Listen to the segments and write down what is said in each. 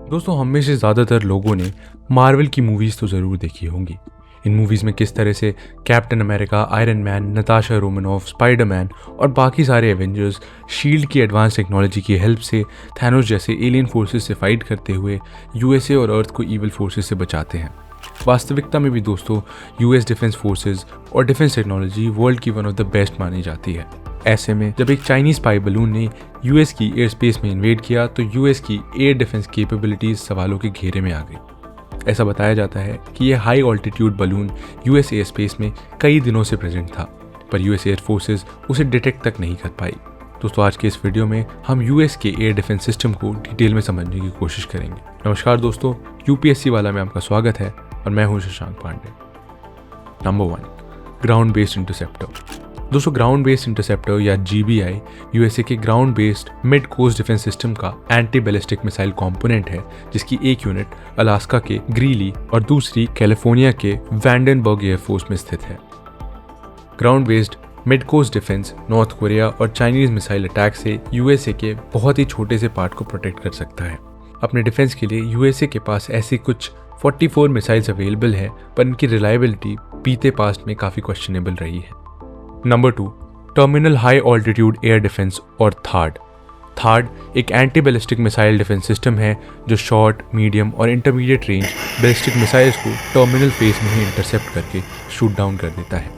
दोस्तों, हम में से ज़्यादातर लोगों ने मार्वल की मूवीज़ तो ज़रूर देखी होंगी। इन मूवीज़ में किस तरह से Captain America, Iron Man, Natasha Romanoff, Spiderman और बाकी सारे एवेंजर्स शील्ड की एडवांस टेक्नोलॉजी की हेल्प से थैनोस जैसे एलियन फोर्सेस से फाइट करते हुए यूएसए और अर्थ को ईविल फोर्सेस से बचाते हैं। वास्तविकता में भी दोस्तों, यूएस डिफेंस फोर्सेस और डिफेंस टेक्नोलॉजी वर्ल्ड की वन ऑफ द बेस्ट मानी जाती है। ऐसे में जब एक चाइनीज स्पाई बलून ने यूएस की एयर स्पेस में इन्वेड किया तो यूएस की एयर डिफेंस कैपेबिलिटीज सवालों के घेरे में आ गई। ऐसा बताया जाता है कि यह high altitude balloon US air space में कई दिनों से प्रेजेंट था, पर यूएस एयर फोर्सेस उसे डिटेक्ट तक नहीं कर पाई। दोस्तों, आज के इस वीडियो में हम यूएस के एयर डिफेंस सिस्टम को डिटेल में समझने की कोशिश करेंगे। नमस्कार दोस्तों, यूपीएससी वाला में आपका स्वागत है और मैं हूं Shashank Pandey. Number 1, ground based interceptor. दोस्तों, ग्राउंड बेस्ड इंटरसेप्टर या जीबीआई यूएसए के ग्राउंड बेस्ड मिड कोस्ट डिफेंस सिस्टम का एंटी बैलिस्टिक मिसाइल कंपोनेंट है, जिसकी एक यूनिट अलास्का के ग्रीली और दूसरी कैलिफोर्निया के वैंडनबर्ग एयरफोर्स में स्थित है। ग्राउंड बेस्ड मिड कोस्ट डिफेंस नॉर्थ कोरिया और चाइनीज मिसाइल अटैक से यूएसए के बहुत ही छोटे से पार्ट को प्रोटेक्ट कर सकता है। अपने डिफेंस के लिए यूएसए के पास ऐसी कुछ 44 मिसाइल्स अवेलेबल है, पर इनकी रिलायबिलिटी बीते पास्ट में काफ़ी क्वेश्चनेबल रही है। Number 2, terminal high altitude air defence और थार्ड एक anti ballistic missile defence system है जो शॉर्ट, मीडियम और इंटरमीडिएट रेंज बैलिस्टिक मिसाइल्स को टर्मिनल फेज में ही इंटरसेप्ट करके शूट डाउन कर देता है।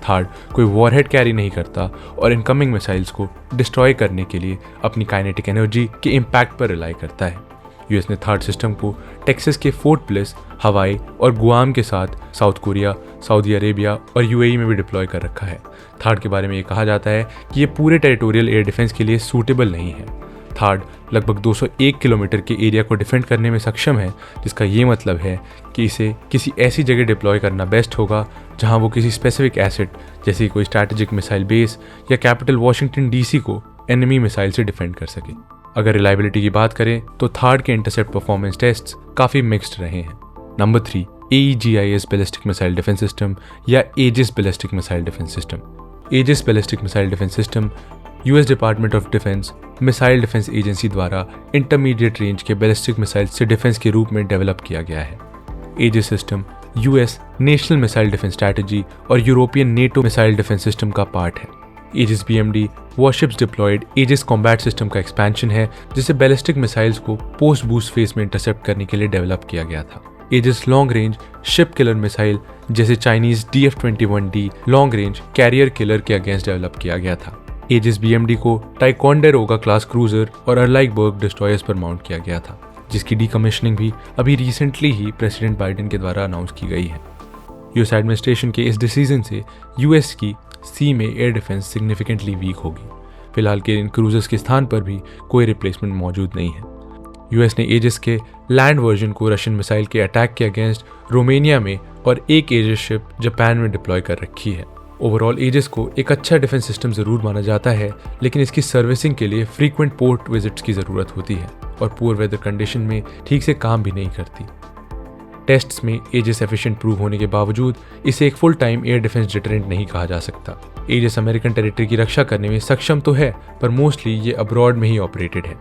थार्ड कोई वॉरहेड कैरी नहीं करता और इनकमिंग मिसाइल्स को डिस्ट्रॉय करने के लिए अपनी काइनेटिक एनर्जी के इम्पैक्ट पर रिलाई करता है। यूएस ने थार्ड सिस्टम को टेक्सास के फोर्ट ब्लिस, हवाई और गुआम के साथ साउथ कोरिया, सऊदी अरेबिया और यूएई में भी डिप्लॉय कर रखा है। थार्ड के बारे में ये कहा जाता है कि ये पूरे टेरिटोरियल एयर डिफेंस के लिए सूटेबल नहीं है। थार्ड लगभग 201 किलोमीटर के एरिया को डिफेंड करने में सक्षम है, जिसका ये मतलब है कि इसे किसी ऐसी जगह डिप्लॉय करना बेस्ट होगा जहां वो किसी स्पेसिफिक एसेट जैसे कोई स्ट्रैटेजिक मिसाइल बेस या कैपिटल वॉशिंगटन डीसी को एनिमी मिसाइल से डिफेंड कर सके। अगर रिलायबिलिटी की बात करें तो थार्ड के इंटरसेप्ट परफॉर्मेंस टेस्ट्स काफ़ी मिक्स्ड रहे हैं। Number 3, AEGIS ballistic missile defence system या Aegis ballistic missile defence system. Aegis ballistic missile defence system US department of defence missile defence agency द्वारा इंटरमीडिएट रेंज के बैलिस्टिक मिसाइल से defence के रूप में डेवलप किया गया है। Aegis system US national missile defence strategy और European NATO missile defence system का पार्ट है। Aegis BMD warships diploid Aegis combat system का एक्सपेंशन है, जिसे बैलिस्टिक मिसाइल्स को पोस्ट बूस्ट फेज में इंटरसेप्ट करने के लिए डेवलप किया गया था। Aegis long range ship killer missile जैसे Chinese DF-21D long range carrier killer के अगेंस्ट डेवलप किया गया था। एजिस BMD को टाइकोंडेरोगा क्लास क्रूजर और अर्लाइकबर्ग डिस्ट्रॉयर्स पर माउंट किया गया था, जिसकी डीकमिशनिंग भी अभी रिसेंटली ही प्रेसिडेंट बाइडेन के द्वारा अनाउंस की गई है। यूएस एडमिनिस्ट्रेशन के इस डिसीजन से यूएस की सी में एयर डिफेंस सिग्निफिकेंटली वीक होगी। फिलहाल के इन क्रूजर्स के स्थान पर भी कोई रिप्लेसमेंट मौजूद नहीं है। यूएस ने एजिस के लैंड वर्जन को रशियन मिसाइल के अटैक के अगेंस्ट रोमानिया में और एक एजिस शिप जापान में डिप्लॉय कर रखी है। ओवरऑल एजिस को एक अच्छा डिफेंस सिस्टम जरूर माना जाता है, लेकिन इसकी सर्विसिंग के लिए फ्रीक्वेंट पोर्ट विजिट्स की ज़रूरत होती है और पुअर वेदर कंडीशन में ठीक से काम भी नहीं करती। टेस्ट्स में एजिस एफिशिएंट प्रूव होने के बावजूद इसे एक full time air defence deterrent नहीं कहा जा सकता। एजिस अमेरिकन टेरिटरी की रक्षा करने में सक्षम तो है, पर मोस्टली ये अब्रॉड में ही ऑपरेटेड है।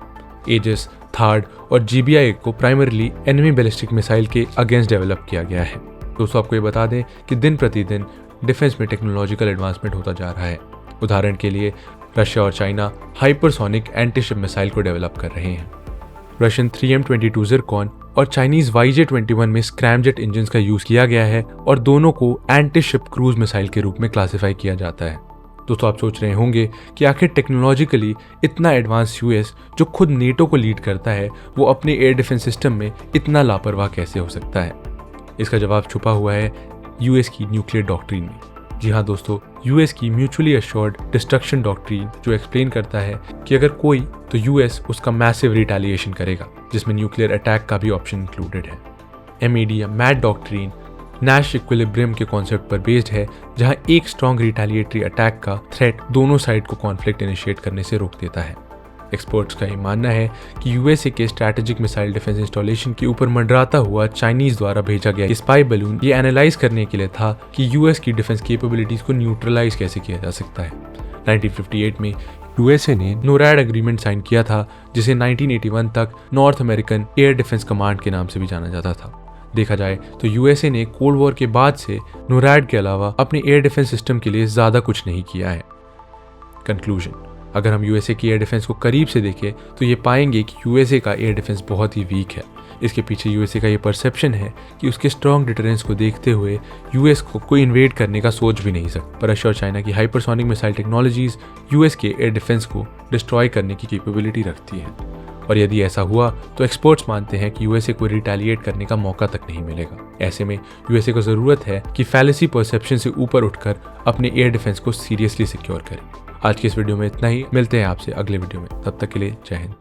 एजिस, थार्ड और GBI को प्राइमरीली एनिमी बैलिस्टिक मिसाइल के अगेंस्ट डेवलप किया गया है। दोस्तों, आपको ये बता दें कि दिन प्रतिदिन डिफेंस में टेक्नोलॉजिकल एडवांसमेंट होता जा रहा है। उदाहरण के लिए रशिया और China hypersonic anti ship missile को डेवलप कर रहे हैं। रशियन 3M22 ज़िरकॉन और चाइनीज YJ-21 में स्क्रैमजेट इंजन्स का यूज किया गया है और दोनों को एंटी शिप क्रूज मिसाइल के रूप में क्लासिफाई किया जाता है। दोस्तों, आप सोच रहे होंगे कि आखिर टेक्नोलॉजिकली इतना एडवांस यूएस जो खुद नेटो को लीड करता है, वो अपने एयर डिफेंस सिस्टम में इतना लापरवाह कैसे हो सकता है। इसका जवाब छुपा हुआ है यूएस की न्यूक्लियर डॉक्ट्रिन में। जी हाँ दोस्तों, यूएस की म्यूचुअली अश्योर्ड डिस्ट्रक्शन डॉक्ट्रिन जो एक्सप्लेन करता है कि अगर कोई तो यूएस उसका मैसिव रिटेलिएशन करेगा, जिसमें न्यूक्लियर अटैक का भी ऑप्शन इंक्लूडेड है। MAD या मैड डॉक्ट्रिन नैश इक्विलिब्रियम के कॉन्सेप्ट पर बेस्ड है, जहां एक स्ट्रॉन्ग रिटेलिएटरी अटैक का थ्रेट दोनों साइड को कॉन्फ्लिक्ट इनिशिएट करने से रोक देता है। एक्सपर्ट्स का ये मानना है कि यूएसए के स्ट्रैटेजिक मिसाइल डिफेंस इंस्टॉलेशन के ऊपर मंडराता हुआ चाइनीज द्वारा भेजा गया स्पाई बलून ये एनालाइज करने के लिए था कि यूएस की डिफेंस कैपेबिलिटीज को न्यूट्रलाइज कैसे किया जा सकता है। 1958 में यूएसए ने नोरैड एग्रीमेंट साइन किया था, जिसे 1981 तक north American air defence command के नाम से भी जाना जाता था। देखा जाए तो यूएसए ने कोल्ड वॉर के बाद से नोरैड के अलावा अपने एयर डिफेंस सिस्टम के लिए ज़्यादा कुछ नहीं किया है। कंक्लूजन, अगर हम यूएसए की एयर डिफेंस को करीब से देखें तो ये पाएंगे कि यूएसए का एयर डिफेंस बहुत ही वीक है। इसके पीछे यूएसए का ये परसेप्शन है कि उसके स्ट्रॉन्ग डिटरेंस को देखते हुए यूएस को कोई इन्वेड करने का सोच भी नहीं सकता। पर रशिया और चाइना की हाइपरसोनिक मिसाइल टेक्नोलॉजीज यूएस के एयर डिफेंस को डिस्ट्रॉय करने की कैपेबिलिटी रखती है, और यदि ऐसा हुआ तो एक्सपर्ट्स मानते हैं कि यूएसए को रिटेलिएट करने का मौका तक नहीं मिलेगा। ऐसे में यूएसए को ज़रूरत है कि फैलेसी परसेप्शन से ऊपर उठकर अपने एयर डिफेंस को सीरियसली सिक्योर करें। आज की इस वीडियो में इतना ही, मिलते हैं आपसे अगले वीडियो में, तब तक के लिए जय हिंद।